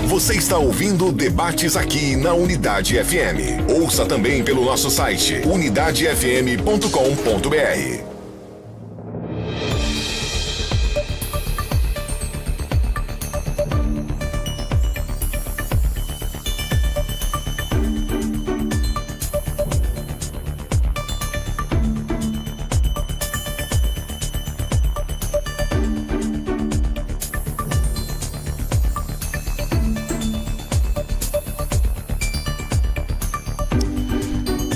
Você está ouvindo Debates aqui na Unidade FM. Ouça também pelo nosso site unidadefm.com.br.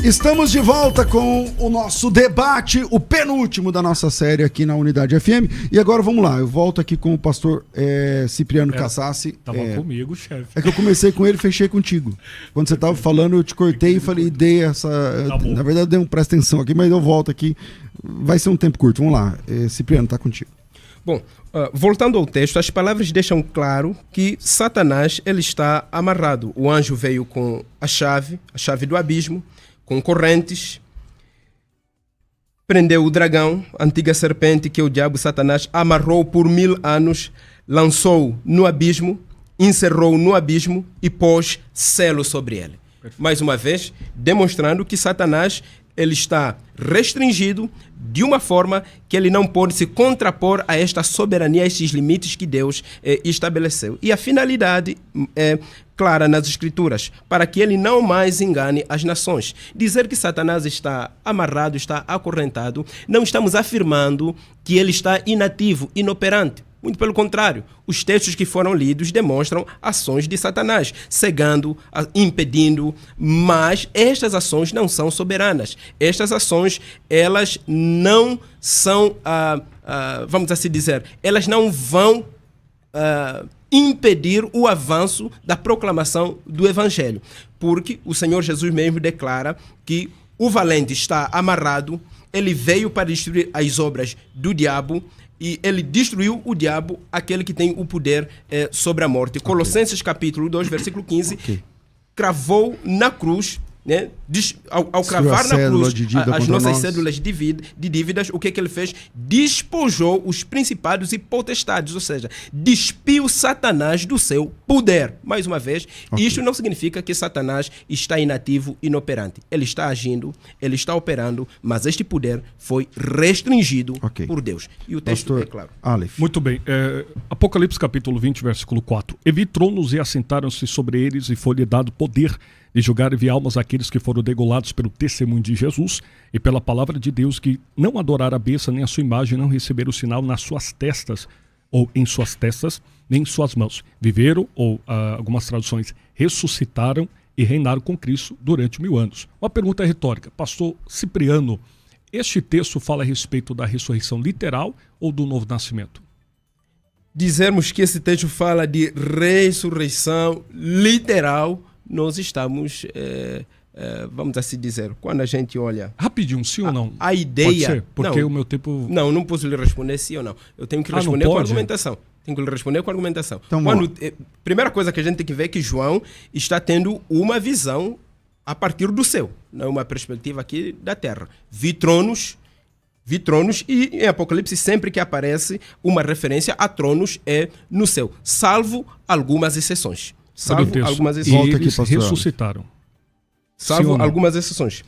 Estamos de volta com o nosso debate, o penúltimo da nossa série aqui na Unidade FM. E agora vamos lá, eu volto aqui com o pastor Cipriano Cassassi. Tava comigo, chefe. É que eu comecei com ele e fechei contigo. Quando você estava falando, eu te cortei e falei, dei essa... Tá bom. Na verdade, dei um presta atenção aqui, mas eu volto aqui. Vai ser um tempo curto, vamos lá. Cipriano, tá contigo. Bom, voltando ao texto, as palavras deixam claro que Satanás ele está amarrado. O anjo veio com a chave do abismo, com correntes, prendeu o dragão, a antiga serpente que o diabo Satanás amarrou por 1000 anos, lançou no abismo, encerrou no abismo e pôs selo sobre ele. Perfeito. Mais uma vez, demonstrando que Satanás ele está restringido de uma forma que ele não pode se contrapor a esta soberania, a estes limites que Deus estabeleceu. E a finalidade é clara nas Escrituras, para que ele não mais engane as nações. Dizer que Satanás está amarrado, está acorrentado, não estamos afirmando que ele está inativo, inoperante. Muito pelo contrário, os textos que foram lidos demonstram ações de Satanás, cegando, impedindo, mas estas ações não são soberanas. Estas ações, elas não são, vamos assim dizer, elas não vão impedir o avanço da proclamação do Evangelho, porque o Senhor Jesus mesmo declara que o valente está amarrado, ele veio para destruir as obras do diabo, e ele destruiu o diabo, aquele que tem o poder sobre a morte. Okay. Colossenses capítulo 2, versículo 15, cravou na cruz, né? Ao cravar na cruz as nossas cédulas de dívidas, o que ele fez? Despojou os principados e potestades, ou seja, despiu Satanás do seu poder. Mais uma vez, Isso não significa que Satanás está inativo, inoperante. Ele está agindo, ele está operando, mas este poder foi restringido por Deus. E o texto é claro. Aleph. Muito bem. Apocalipse capítulo 20, versículo 4. E vi tronos e assentaram-se sobre eles, e foi-lhe dado poder de julgar e ver almas àqueles que foram degolados pelo testemunho de Jesus e pela palavra de Deus, que não adoraram a besta nem a sua imagem, não receberam o sinal nas suas testas, ou em suas testas, nem em suas mãos. Viveram, ou algumas traduções, ressuscitaram e reinaram com Cristo durante 1000 anos. Uma pergunta retórica. Pastor Cipriano, este texto fala a respeito da ressurreição literal ou do novo nascimento? Dizermos que esse texto fala de ressurreição literal, nós estamos, vamos assim dizer, quando a gente olha... Rapidinho, sim ou não? A ideia... Pode ser, porque o meu tempo... Não posso lhe responder sim ou não. Eu tenho que responder com argumentação. Então, primeira coisa que a gente tem que ver é que João está tendo uma visão a partir do céu, não é uma perspectiva aqui da terra. Vi tronos e em Apocalipse sempre que aparece uma referência a tronos é no céu, salvo algumas exceções. Algumas exceções. E eles ressuscitaram. Salvo algumas exceções.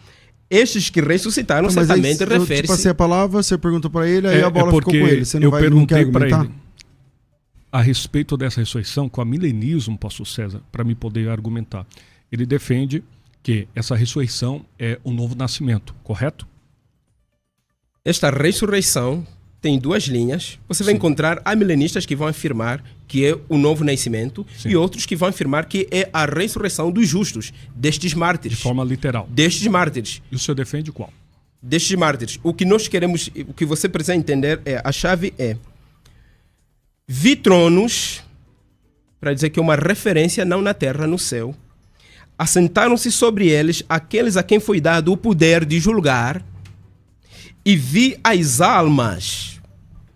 Estes que ressuscitaram certamente referem-se... Eu te passei a palavra, você perguntou para ele, aí a bola ficou com ele. Você não perguntei para ele a respeito dessa ressurreição com a milenismo, pastor César, para me poder argumentar. Ele defende que essa ressurreição é o novo nascimento, correto? Esta ressurreição tem duas linhas. Você vai encontrar amilenistas que vão afirmar que é o novo nascimento e outros que vão afirmar que é a ressurreição dos justos, destes mártires. De forma literal. Destes mártires. E o senhor defende qual? Destes mártires. O que nós queremos, o que você precisa entender a chave é vi tronos, para dizer que é uma referência não na terra, no céu. Assentaram-se sobre eles aqueles a quem foi dado o poder de julgar, e vi as almas.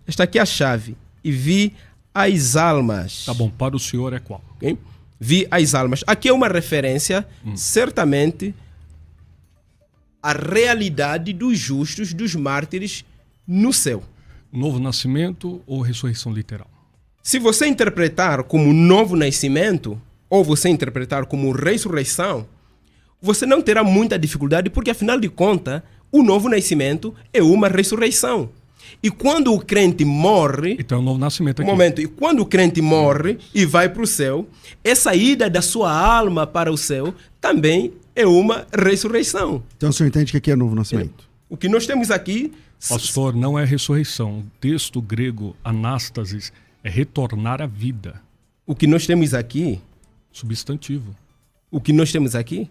Esta aqui é a chave. E vi as almas. Tá bom, para o senhor é qual? Okay? Vi as almas. Aqui é uma referência, certamente, à realidade dos justos, dos mártires no céu. Novo nascimento ou ressurreição literal? Se você interpretar como novo nascimento, ou você interpretar como ressurreição, você não terá muita dificuldade, porque, afinal de contas, o novo nascimento é uma ressurreição. E quando o crente morre... Então é um novo nascimento aqui. E quando o crente morre e vai para o céu, essa ida da sua alma para o céu também é uma ressurreição. Então o senhor entende que aqui é novo nascimento? O que nós temos aqui... Pastor, não é ressurreição. O texto grego, anástasis, é retornar à vida. O que nós temos aqui... Substantivo. O que nós temos aqui...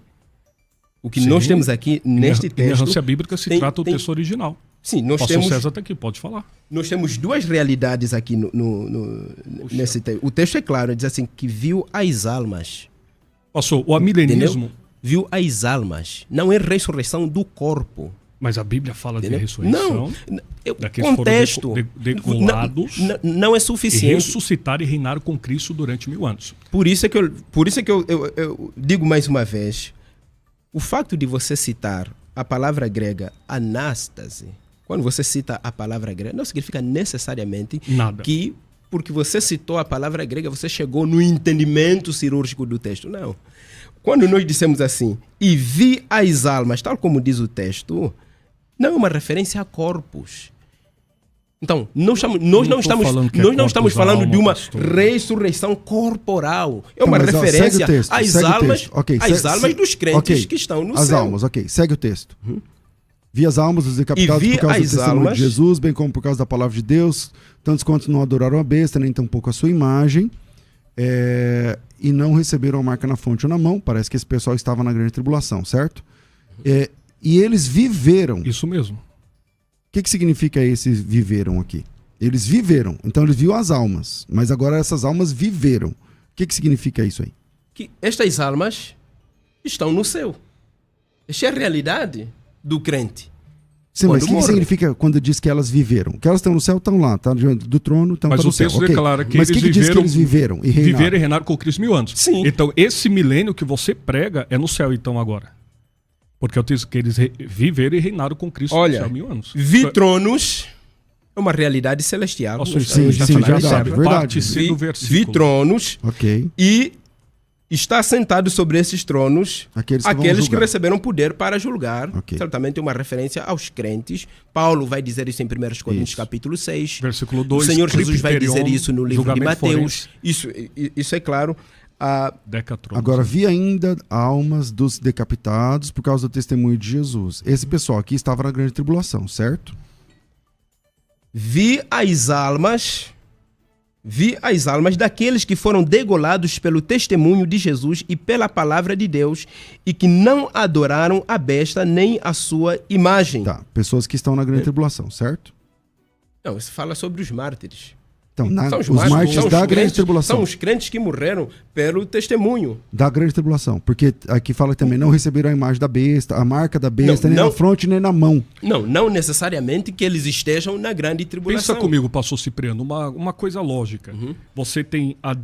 O que nós temos aqui neste texto... Inerrância bíblica se trata do texto original. Sim, nós Pastor temos... César está aqui, pode falar. Nós temos duas realidades aqui nesse texto. O texto é claro, diz assim, que viu as almas. Pastor, o amilenismo... Entendeu? Viu as almas. Não é ressurreição do corpo. Mas a Bíblia fala Entendeu? de ressurreição. O contexto degolados não é suficiente. E ressuscitar e reinar com Cristo durante 1000 anos. Por isso é que eu digo mais uma vez, o fato de você citar a palavra grega anástase, quando você cita a palavra grega, não significa necessariamente nada. Que porque você citou a palavra grega, você chegou no entendimento cirúrgico do texto. Não. Quando nós dissemos assim, e vi as almas, tal como diz o texto, não é uma referência a corpos. Então, nós não estamos falando de uma ressurreição corporal. É uma referência às almas, almas dos crentes que estão no céu. As almas, segue o texto. Vi as almas dos decapitados por causa do testemunho de Jesus, bem como por causa da palavra de Deus, tantos quantos não adoraram a besta, nem tampouco a sua imagem, e não receberam a marca na fronte ou na mão. Parece que esse pessoal estava na grande tribulação, certo? E eles viveram. Isso mesmo. O que significa esses viveram aqui? Eles viveram, então eles viram as almas, mas agora essas almas viveram. O que significa isso aí? Que estas almas estão no céu. Esta é a realidade do crente. Sim, mas o que significa quando diz que elas viveram? Que elas estão no céu, estão lá, diante do trono, estão no céu. Mas o texto declara que mas eles diz que eles viveram e reinaram? Viveram e reinaram com Cristo 1000 anos. Sim. Então, esse milênio que você prega é no céu, então, agora. Porque eu disse que eles viveram e reinaram com Cristo no céu 1000 anos. Vi tronos é uma realidade celestial. Sim, já sabe, verdade. Vi tronos e está sentado sobre esses tronos aqueles que receberam poder para julgar. Certamente uma referência aos crentes. Paulo vai dizer isso em 1 Coríntios capítulo 6. Versículo 2. O Senhor Jesus vai dizer isso no livro de Mateus. Isso é claro. Agora, vi ainda almas dos decapitados por causa do testemunho de Jesus. Esse pessoal aqui estava na grande tribulação, certo? Vi as almas daqueles que foram degolados pelo testemunho de Jesus e pela palavra de Deus e que não adoraram a besta nem a sua imagem. Tá, pessoas que estão na grande tribulação, certo? Não, isso fala sobre os mártires. Então, os mártires da grande tribulação. São os crentes que morreram pelo testemunho. Da grande tribulação. Porque aqui fala também, não receberam a imagem da besta, a marca da besta, nem na fronte, nem na mão. Não necessariamente que eles estejam na grande tribulação. Pensa comigo, pastor Cipriano, uma coisa lógica. Você tem a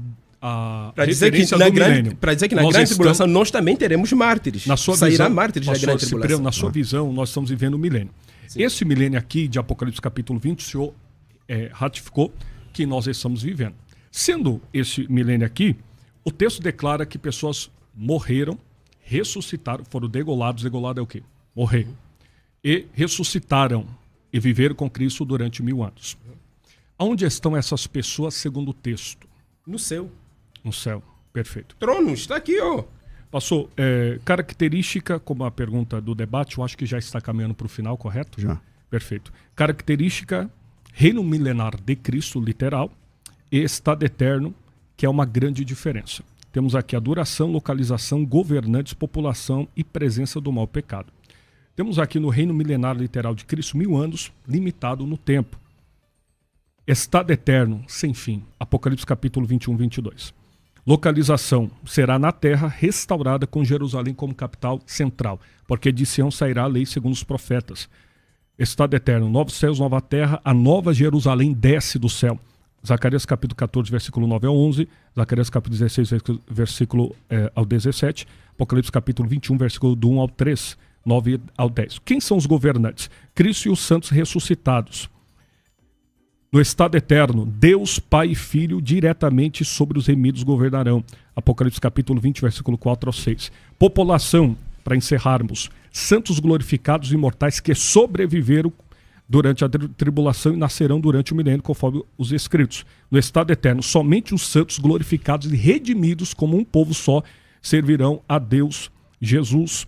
para dizer que na grande tribulação nós também teremos mártires. Na sua Sairá visão, mártires da grande tribulação. Cipriano, na sua visão, nós estamos vivendo um milênio. Sim. Esse milênio aqui, de Apocalipse capítulo 20, o Senhor ratificou que nós estamos vivendo. Sendo esse milênio aqui, o texto declara que pessoas morreram, ressuscitaram, foram degolados. Degolado é o quê? Morrer. E ressuscitaram e viveram com Cristo durante 1000 anos. Onde estão essas pessoas segundo o texto? No céu. No céu, perfeito. Trono, está aqui, ó. Passou, característica, como a pergunta do debate, eu acho que já está caminhando para o final, correto? Já. Perfeito. Característica, reino milenar de Cristo, literal, e estado eterno, que é uma grande diferença. Temos aqui a duração, localização, governantes, população e presença do mau pecado. Temos aqui no reino milenar literal de Cristo 1000 anos, limitado no tempo. Estado eterno, sem fim. Apocalipse capítulo 21, 22. Localização, será na terra restaurada com Jerusalém como capital central, porque de Sião sairá a lei segundo os profetas. Estado eterno, novos céus, nova terra, a nova Jerusalém desce do céu. Zacarias capítulo 14, versículo 9 ao 11, Zacarias capítulo 16, versículo ao 17, Apocalipse capítulo 21, versículo do 1 ao 3, 9 ao 10. Quem são os governantes? Cristo e os santos ressuscitados. No estado eterno, Deus, Pai e Filho, diretamente sobre os remidos governarão. Apocalipse capítulo 20, versículo 4 ao 6. População, para encerrarmos, santos glorificados e imortais que sobreviveram durante a tribulação e nascerão durante o milênio, conforme os escritos. No estado eterno, somente os santos glorificados e redimidos como um povo só servirão a Deus, Jesus.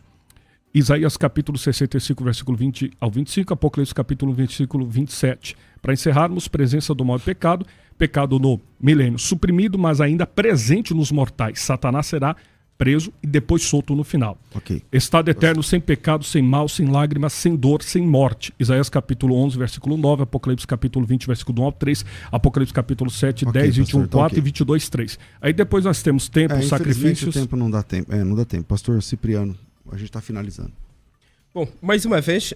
Isaías capítulo 65, versículo 20 ao 25, Apocalipse capítulo 20, versículo 27. Para encerrarmos, presença do mal e pecado, pecado no milênio suprimido, mas ainda presente nos mortais. Satanás será preso e depois solto no final. Ok. Estado eterno, sem pecado, sem mal, sem lágrimas, sem dor, sem morte. Isaías capítulo 11, versículo 9, Apocalipse capítulo 20, versículo 1 ao 3, Apocalipse capítulo 7, 10, 21, pastor, 4 ok. e 22, 3. Aí depois nós temos tempo, Infelizmente sacrifícios... o tempo não dá tempo. Não dá tempo. Pastor Cipriano, a gente está finalizando. Bom, mais uma vez,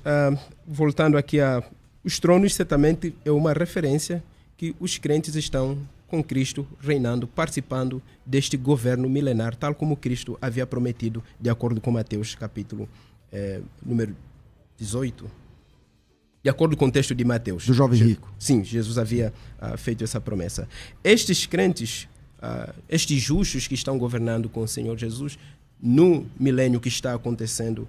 voltando aqui a... Os tronos certamente é uma referência que os crentes estão com Cristo reinando, participando deste governo milenar, tal como Cristo havia prometido, de acordo com Mateus capítulo número 18. De acordo com o texto de Mateus. Do jovem rico. Sim, Jesus havia feito essa promessa. Estes crentes, estes justos que estão governando com o Senhor Jesus, no milênio que está acontecendo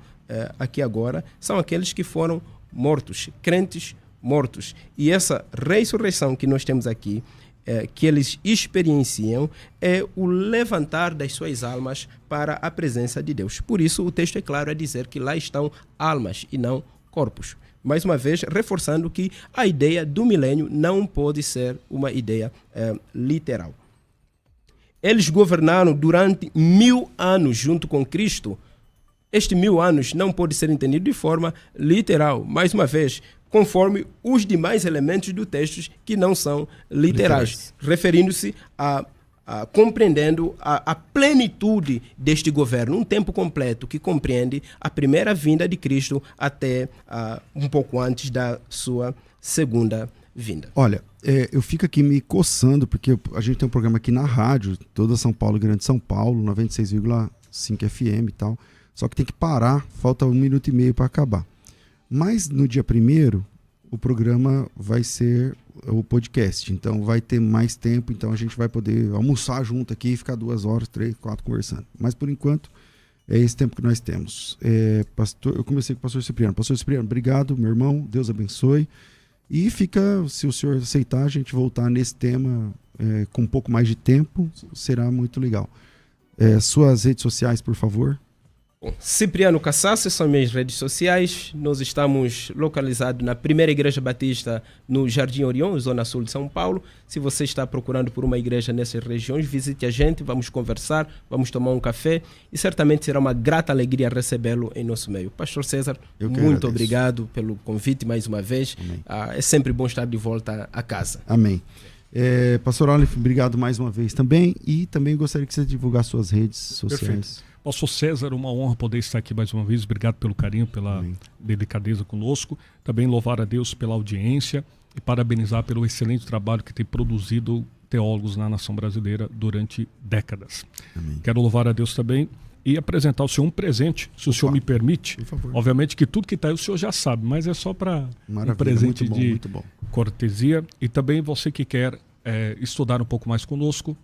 aqui agora, são aqueles que foram mortos, crentes mortos. E essa ressurreição que nós temos aqui, que eles experienciam, é o levantar das suas almas para a presença de Deus. Por isso, o texto é claro a dizer que lá estão almas e não corpos. Mais uma vez, reforçando que a ideia do milênio não pode ser uma ideia literal. Eles governaram durante 1000 anos junto com Cristo. Este 1000 anos não pode ser entendido de forma literal. Mais uma vez, conforme os demais elementos do texto que não são literais. Referindo-se a compreendendo a plenitude deste governo, um tempo completo que compreende a primeira vinda de Cristo até um pouco antes da sua segunda vinda. Olha, eu fico aqui me coçando, porque a gente tem um programa aqui na rádio, toda São Paulo, Grande São Paulo, 96,5 FM e tal, só que tem que parar, falta 1 minuto e meio para acabar. Mas no dia 1º, o programa vai ser o podcast, então vai ter mais tempo, então a gente vai poder almoçar junto aqui e ficar 2 horas, 3, 4 conversando. Mas por enquanto, é esse tempo que nós temos. Pastor, eu comecei com o pastor Cipriano. Pastor Cipriano, obrigado, meu irmão, Deus abençoe. E fica, se o senhor aceitar, a gente voltar nesse tema com um pouco mais de tempo, será muito legal. Suas redes sociais, por favor. Bom, Cipriano Cassaço são minhas redes sociais. Nós estamos localizados na Primeira Igreja Batista no Jardim Orion, zona sul de São Paulo. Se você está procurando por uma igreja nessas regiões, visite a gente, vamos conversar, vamos tomar um café e certamente será uma grata alegria recebê-lo em nosso meio. Pastor César, muito obrigado pelo convite mais uma vez. É sempre bom estar de volta a casa. Amém. Pastor Aleph, obrigado mais uma vez também, e também gostaria que você divulgasse suas redes sociais. Perfeito. Pastor César, uma honra poder estar aqui mais uma vez. Obrigado pelo carinho, pela delicadeza conosco. Também louvar a Deus pela audiência e parabenizar pelo excelente trabalho que tem produzido teólogos na nação brasileira durante décadas. Amém. Quero louvar a Deus também e apresentar ao senhor um presente, se o senhor me permite. Por favor. Obviamente que tudo que está aí o senhor já sabe, mas é só para um presente muito bom. Cortesia. E também você que quer estudar um pouco mais conosco,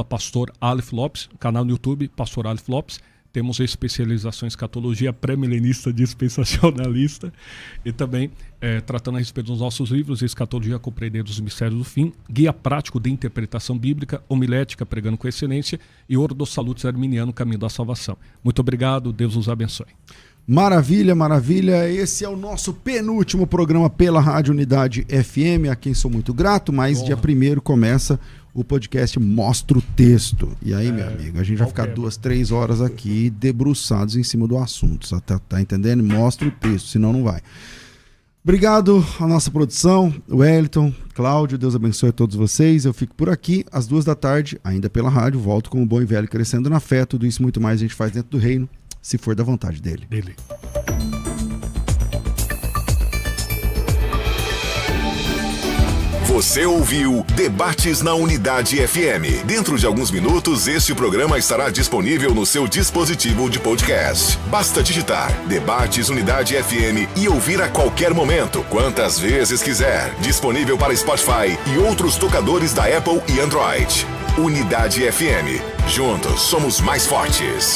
@Pastor Aleph Lopes, canal no YouTube, Pastor Aleph Lopes. Temos especialização em escatologia, pré-milenista, dispensacionalista, e também tratando a respeito dos nossos livros, Escatologia Compreendendo os Mistérios do Fim, Guia Prático de Interpretação Bíblica, Homilética Pregando com Excelência e Ordo Salutis Arminiano, Caminho da Salvação. Muito obrigado, Deus os abençoe. Maravilha, maravilha. Esse é o nosso penúltimo programa pela Rádio Unidade FM, a quem sou muito grato, mas dia 1º começa o podcast Mostra o Texto. E aí, meu amigo, a gente vai ficar 2, 3 horas aqui debruçados em cima do assunto. Tá entendendo? Mostra o texto, senão não vai. Obrigado à nossa produção, Wellington, Cláudio, Deus abençoe a todos vocês. Eu fico por aqui, às 2 da tarde, ainda pela rádio, volto com o bom e velho Crescendo na Fé. Tudo isso e muito mais a gente faz dentro do reino, se for da vontade dele. Você ouviu Debates na Unidade FM. Dentro de alguns minutos, este programa estará disponível no seu dispositivo de podcast. Basta digitar Debates Unidade FM e ouvir a qualquer momento, quantas vezes quiser. Disponível para Spotify e outros tocadores da Apple e Android. Unidade FM. Juntos somos mais fortes.